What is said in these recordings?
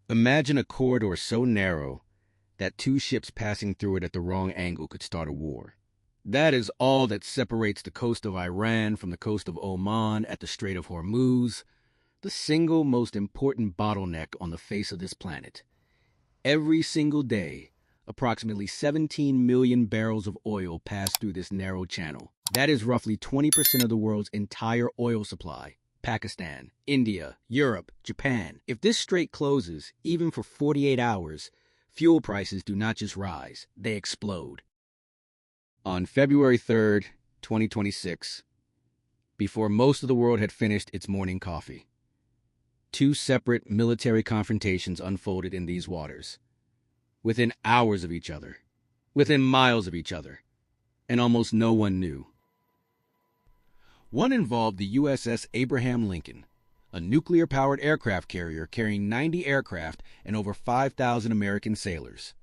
Imagine a corridor so narrow that two ships passing through it at the wrong angle could start a war. That is all that separates the coast of Iran from the coast of Oman at the Strait of Hormuz, the single most important bottleneck on the face of this planet. Every single day, approximately 17 million barrels of oil pass through this narrow channel. That is roughly 20% of the world's entire oil supply. Pakistan, India, Europe, Japan. If this strait closes, even for 48 hours, fuel prices do not just rise, they explode. On February 3rd, 2026, before most of the world had finished its morning coffee, two separate military confrontations unfolded in these waters, within hours of each other, within miles of each other, and almost no one knew. One involved the USS Abraham Lincoln, a nuclear-powered aircraft carrier carrying 90 aircraft and over 5,000 American sailors.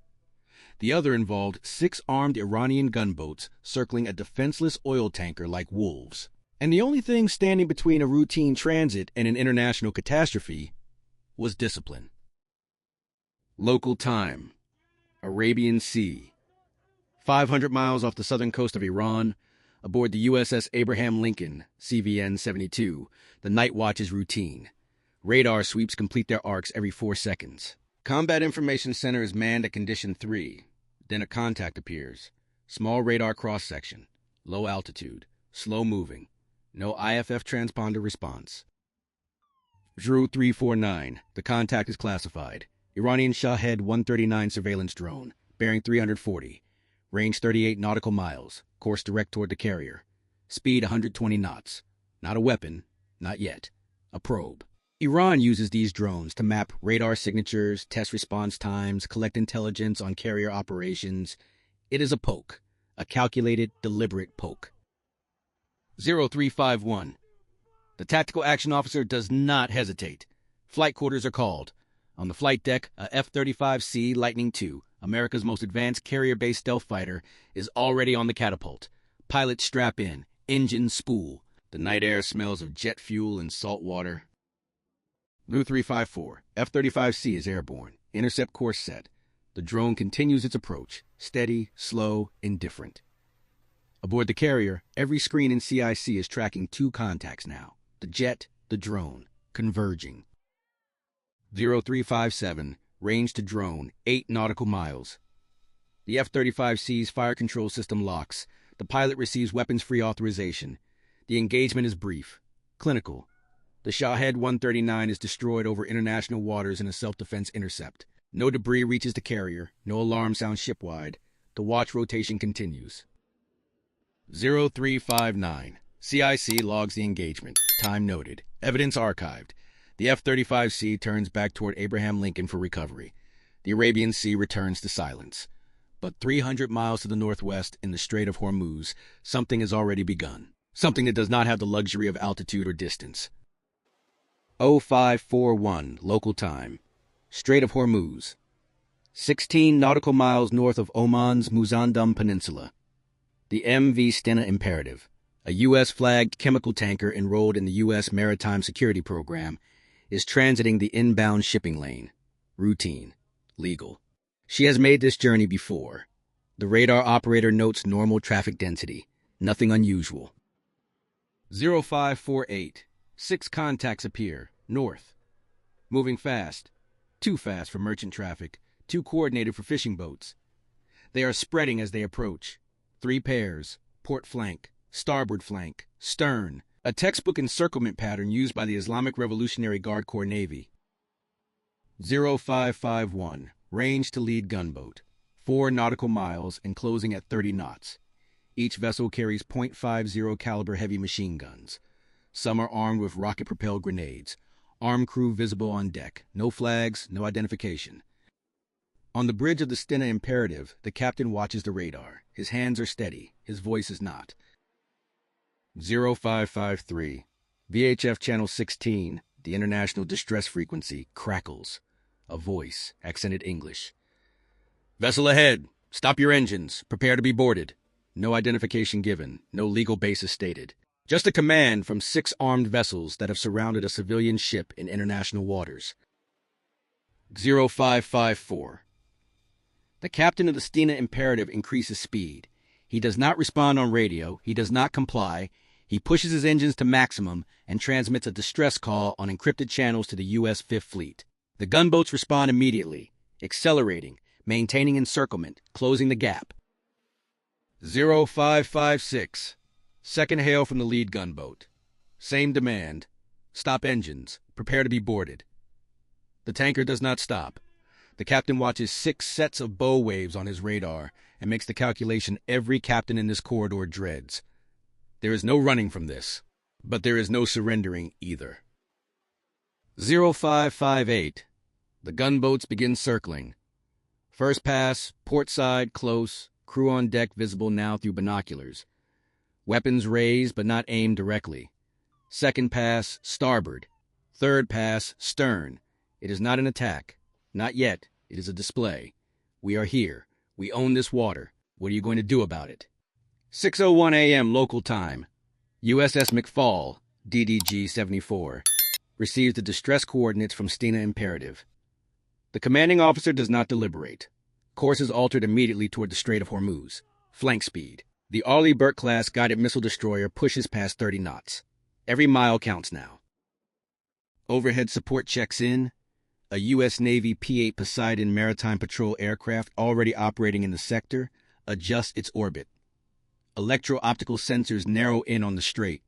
The other involved 6 armed Iranian gunboats circling a defenseless oil tanker like wolves. And the only thing standing between a routine transit and an international catastrophe was discipline. Local time: Arabian Sea. 500 miles off the southern coast of Iran, aboard the USS Abraham Lincoln, CVN-72, the night watch is routine. Radar sweeps complete their arcs every 4 seconds. Combat Information Center is manned at Condition 3. Then a contact appears. Small radar cross-section. Low altitude. Slow moving. No IFF transponder response. WW3, the contact is classified. Iranian Shahed-139 surveillance drone, bearing 340. Range 38 nautical miles. Course direct toward the carrier. Speed 120 knots. Not a weapon. Not yet. A probe. Iran uses these drones to map radar signatures, test response times, collect intelligence on carrier operations. It is a poke. A calculated, deliberate poke. 0351. The tactical action officer does not hesitate. Flight quarters are called. On the flight deck, a F-35C Lightning II, America's most advanced carrier-based stealth fighter, is already on the catapult. Pilots strap in, engines spool. The night air smells of jet fuel and salt water. Blue 354, F-35C is airborne. Intercept course set. The drone continues its approach, steady, slow, indifferent. Aboard the carrier, every screen in CIC is tracking 2 contacts now. The jet, the drone, converging. 0357, range to drone, 8 nautical miles. The F-35C's fire control system locks. The pilot receives weapons-free authorization. The engagement is brief, clinical. The Shahed-139 is destroyed over international waters in a self-defense intercept. No debris reaches the carrier. No alarm sounds shipwide. The watch rotation continues. 0359. CIC logs the engagement. Time noted. Evidence archived. The F-35C turns back toward Abraham Lincoln for recovery. The Arabian Sea returns to silence. But 300 miles to the northwest in the Strait of Hormuz, something has already begun. Something that does not have the luxury of altitude or distance. 0541 local time. Strait of Hormuz. 16 nautical miles north of Oman's Muzandam Peninsula. The MV Stena Imperative, a U.S.-flagged chemical tanker enrolled in the U.S. Maritime Security Program, is transiting the inbound shipping lane. Routine. Legal. She has made this journey before. The radar operator notes normal traffic density. Nothing unusual. 0548. 6 contacts appear. North. Moving fast. Too fast for merchant traffic. Too coordinated for fishing boats. They are spreading as they approach. 3 pairs. Port flank. Starboard flank. Stern. A textbook encirclement pattern used by the Islamic Revolutionary Guard Corps Navy. 0551. Range to lead gunboat. 4 nautical miles and closing at 30 knots. Each vessel carries .50 caliber heavy machine guns. Some are armed with rocket-propelled grenades. Armed crew visible on deck. No flags, no identification. On the bridge of the Stena Imperative, the captain watches the radar. His hands are steady. His voice is not. 0553. VHF channel 16, the international distress frequency, crackles. A voice, accented English. Vessel ahead. Stop your engines. Prepare to be boarded. No identification given. No legal basis stated. Just a command from 6 armed vessels that have surrounded a civilian ship in international waters. 0554. The captain of the Stena Imperative increases speed. He does not respond on radio. He does not comply. He pushes his engines to maximum and transmits a distress call on encrypted channels to the U.S. Fifth Fleet. The gunboats respond immediately, accelerating, maintaining encirclement, closing the gap. 0556. Second hail from the lead gunboat. Same demand. Stop engines. Prepare to be boarded. The tanker does not stop. The captain watches 6 sets of bow waves on his radar and makes the calculation every captain in this corridor dreads. There is no running from this, but there is no surrendering either. 0558. The gunboats begin circling. First pass, port side, close, crew on deck visible now through binoculars. Weapons raised but not aimed directly. Second pass, starboard. Third pass, stern. It is not an attack. Not yet. It is a display. We are here. We own this water. What are you going to do about it? 6:01 a.m. local time. USS McFaul, DDG-74, receives the distress coordinates from Stena Imperative. The commanding officer does not deliberate. Course is altered immediately toward the Strait of Hormuz. Flank speed. The Arleigh Burke-class guided missile destroyer pushes past 30 knots. Every mile counts now. Overhead support checks in. A U.S. Navy P-8 Poseidon maritime patrol aircraft already operating in the sector adjusts its orbit. Electro-optical sensors narrow in on the strait.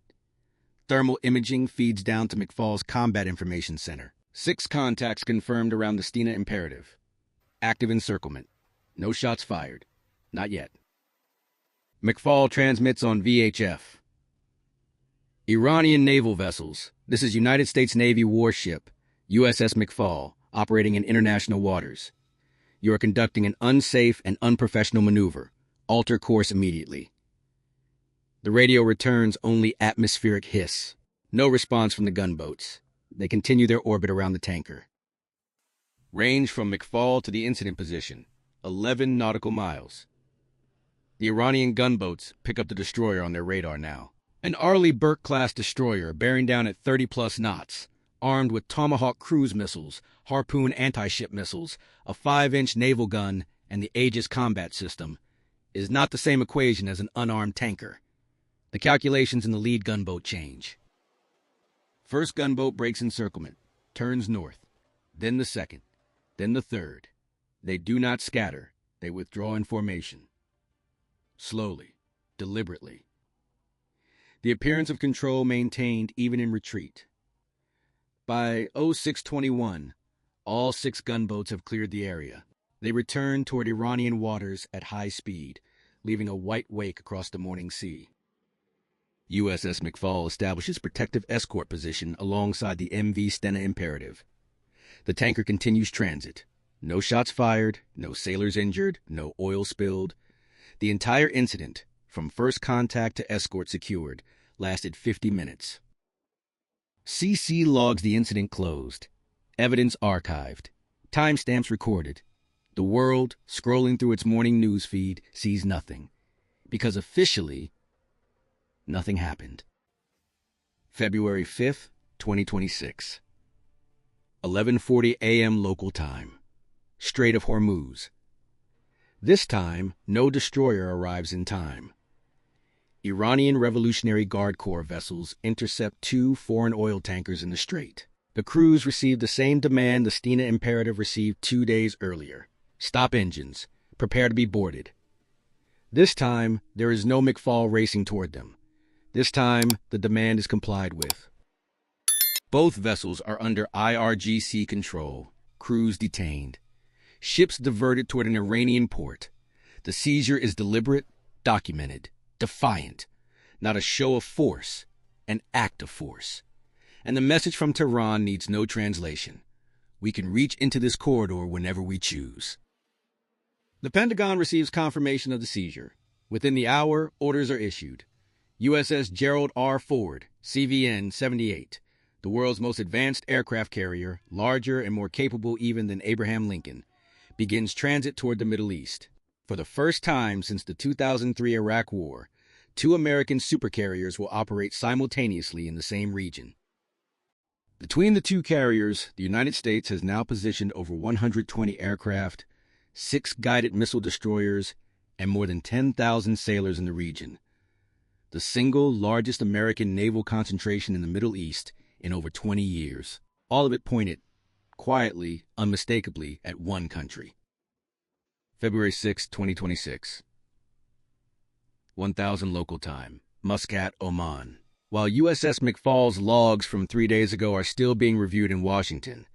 Thermal imaging feeds down to McFaul's Combat Information Center. 6 contacts confirmed around the Stena Imperative. Active encirclement. No shots fired. Not yet. McFaul transmits on VHF. Iranian naval vessels. This is United States Navy warship, USS McFaul, operating in international waters. You are conducting an unsafe and unprofessional maneuver. Alter course immediately. The radio returns only atmospheric hiss. No response from the gunboats. They continue their orbit around the tanker. Range from McFaul to the incident position, 11 nautical miles. The Iranian gunboats pick up the destroyer on their radar now. An Arleigh Burke-class destroyer bearing down at 30-plus knots, armed with Tomahawk cruise missiles, Harpoon anti-ship missiles, a 5-inch naval gun, and the Aegis combat system, is not the same equation as an unarmed tanker. The calculations in the lead gunboat change. First gunboat breaks encirclement, turns north, then the second, then the third. They do not scatter. They withdraw in formation. Slowly, deliberately. The appearance of control maintained even in retreat. By 0621, all 6 gunboats have cleared the area. They return toward Iranian waters at high speed, leaving a white wake across the morning sea. USS McFaul establishes protective escort position alongside the MV Stena Imperative. The tanker continues transit. No shots fired, no sailors injured, no oil spilled. The entire incident, from first contact to escort secured, lasted 50 minutes. CC logs the incident closed. Evidence archived. Timestamps recorded. The world, scrolling through its morning news feed, sees nothing. Because officially, nothing happened. February 5th, 2026. 11:40 a.m. local time. Strait of Hormuz. This time, no destroyer arrives in time. Iranian Revolutionary Guard Corps vessels intercept 2 foreign oil tankers in the strait. The crews received the same demand the Stena Imperative received 2 days earlier. Stop engines. Prepare to be boarded. This time, there is no McFaul racing toward them. This time, the demand is complied with. Both vessels are under IRGC control. Crews detained. Ships diverted toward an Iranian port. The seizure is deliberate, documented, defiant. Not a show of force, an act of force. And the message from Tehran needs no translation. We can reach into this corridor whenever we choose. The Pentagon receives confirmation of the seizure. Within the hour, orders are issued. USS Gerald R. Ford, CVN 78, the world's most advanced aircraft carrier, larger and more capable even than Abraham Lincoln, begins transit toward the Middle East. For the first time since the 2003 Iraq War, 2 American supercarriers will operate simultaneously in the same region. Between the two carriers, the United States has now positioned over 120 aircraft, 6 guided missile destroyers, and more than 10,000 sailors in the region. The single largest American naval concentration in the Middle East in over 20 years. All of it pointed, quietly, unmistakably, at one country. February 6, 2026. 1000 local time. Muscat, Oman. While USS McFaul's logs from 3 days ago are still being reviewed in Washington,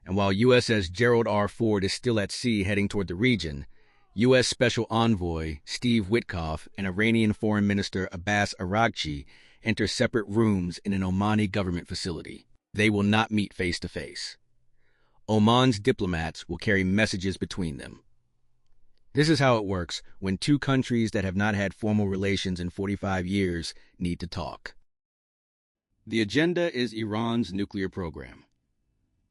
and while USS Gerald R. Ford is still at sea heading toward the region, U.S. Special Envoy Steve Witkoff and Iranian Foreign Minister Abbas Araghchi enter separate rooms in an Omani government facility. They will not meet face-to-face. Oman's diplomats will carry messages between them. This is how it works when two countries that have not had formal relations in 45 years need to talk. The agenda is Iran's nuclear program.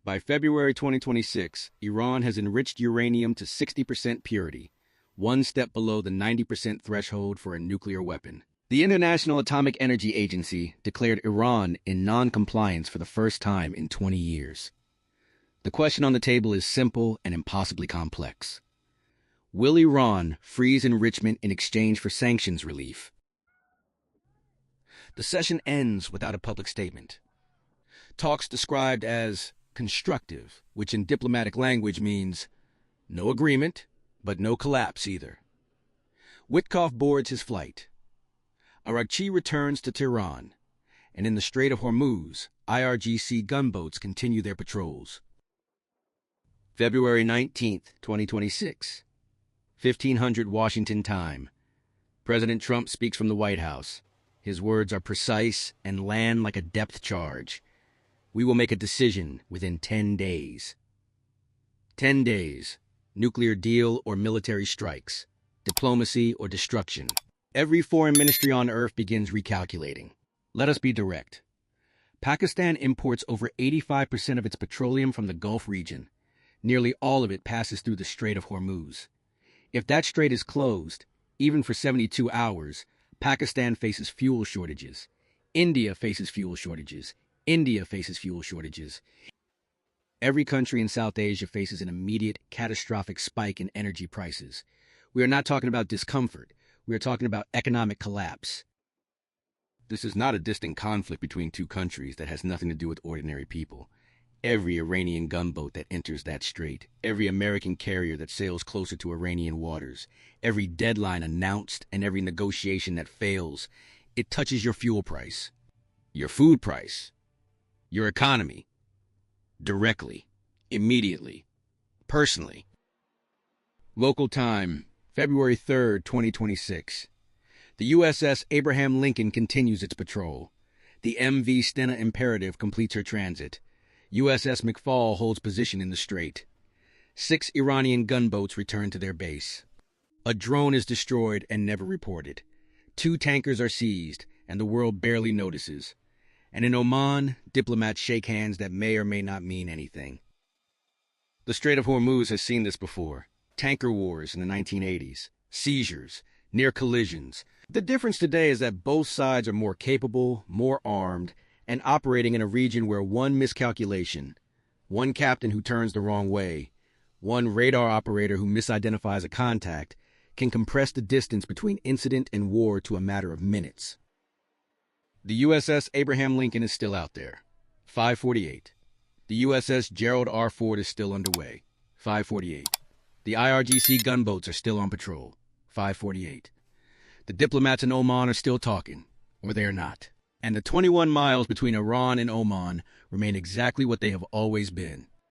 By February 2026, Iran has enriched uranium to 60% purity, one step below the 90% threshold for a nuclear weapon. The International Atomic Energy Agency declared Iran in non-compliance for the first time in 20 years. The question on the table is simple and impossibly complex. Will Iran freeze enrichment in exchange for sanctions relief? The session ends without a public statement. Talks described as constructive, which in diplomatic language means no agreement, but no collapse either. Witkoff boards his flight. Araghchi returns to Tehran, and in the Strait of Hormuz, IRGC gunboats continue their patrols. February 19, 2026. 1500 Washington time. President Trump speaks from the White House. His words are precise and land like a depth charge. We will make a decision within 10 days. 10 days. Nuclear deal or military strikes. Diplomacy or destruction. Every foreign ministry on earth begins recalculating. Let us be direct. Pakistan imports over 85% of its petroleum from the Gulf region. Nearly all of it passes through the Strait of Hormuz. If that strait is closed, even for 72 hours, Pakistan faces fuel shortages. India faces fuel shortages. India faces fuel shortages. Every country in South Asia faces an immediate, catastrophic spike in energy prices. We are not talking about discomfort. We are talking about economic collapse. This is not a distant conflict between two countries that has nothing to do with ordinary people. Every Iranian gunboat that enters that strait, every American carrier that sails closer to Iranian waters, every deadline announced and every negotiation that fails, it touches your fuel price, your food price, your economy, directly, immediately, personally. Local time, February 3rd, 2026. The USS Abraham Lincoln continues its patrol. The MV Stena Imperative completes her transit. USS McFaul holds position in the strait. 6 Iranian gunboats return to their base. A drone is destroyed and never reported. 2 tankers are seized, and the world barely notices. And in Oman, diplomats shake hands that may or may not mean anything. The Strait of Hormuz has seen this before. Tanker wars in the 1980s, seizures, near collisions. The difference today is that both sides are more capable, more armed, and operating in a region where one miscalculation, one captain who turns the wrong way, one radar operator who misidentifies a contact, can compress the distance between incident and war to a matter of minutes. The USS Abraham Lincoln is still out there. 5:48. The USS Gerald R. Ford is still underway. 5:48. The IRGC gunboats are still on patrol. 5:48. The diplomats in Oman are still talking, or they are not. And the 21 miles between Iran and Oman remain exactly what they have always been.